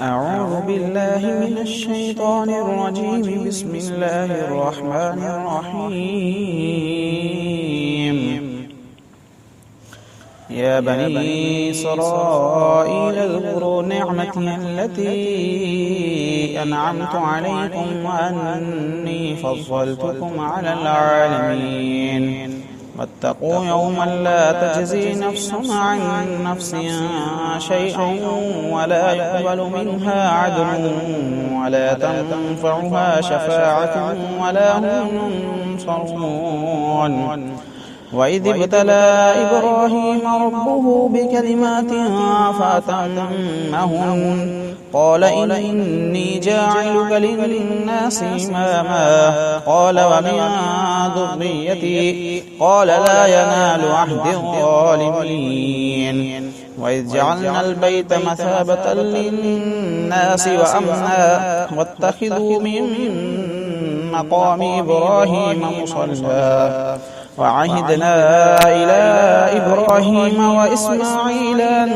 أعوذ بالله من الشيطان الرجيم. بسم الله الرحمن الرحيم. يا بني إسرائيل اذكروا نعمتي التي أنعمت عليكم وأني فضلتكم على العالمين. واتقوا يوما لا تجزي نفس عن نفس شيئا ولا يقبل منها عدل ولا تنفعها شفاعة ولا هم ينصرون. وإذ ابتلى إبراهيم ربه بكلمات فأتمهن قال إني جاعلك للناس إماما قال ومن ذريتي قال لا ينال عهد الظالمين. وإذ جعلنا البيت مثابة للناس وأمنا واتخذوا من مقام إبراهيم مصلى وعهدنا إلى إبراهيم وإسماعيل أن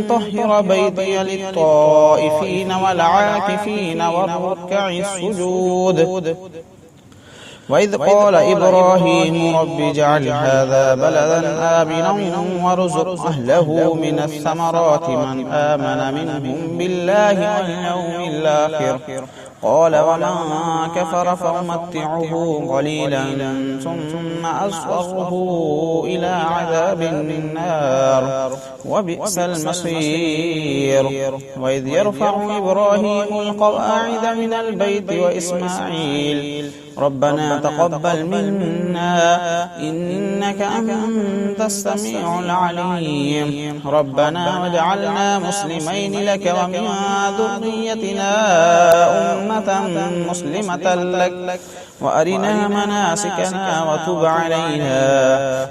طهر بيتي للطائفين والعاكفين والركع السجود. وإذ قال إبراهيم رب اجعل هذا بلدا آمنا وارزق أهله من الثمرات من آمن منهم بالله واليوم الآخر قال ومن كفر فأمتعه قليلا ثم أصره إلى عذاب النار وبئس المصير. وإذ يرفع إبراهيم القواعد من البيت وإسماعيل ربنا تقبل منا إنك أنت السميع العليم ربنا واجعلنا مسلمين لك ومن ذريتنا أمة مسلمة لك وأرنا مناسكنا وتب علينا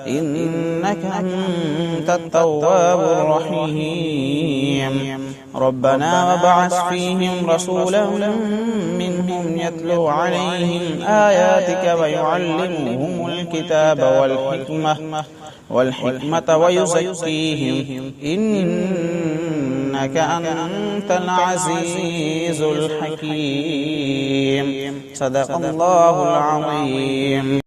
إنك أنت التواب الرحيم. ربنا وابعث فيهم رسولا منهم يتلو عليهم آياتك ويعلمهم الكتاب والحكمة ويزكيهم إنك أنت العزيز الحكيم. صدق الله العظيم.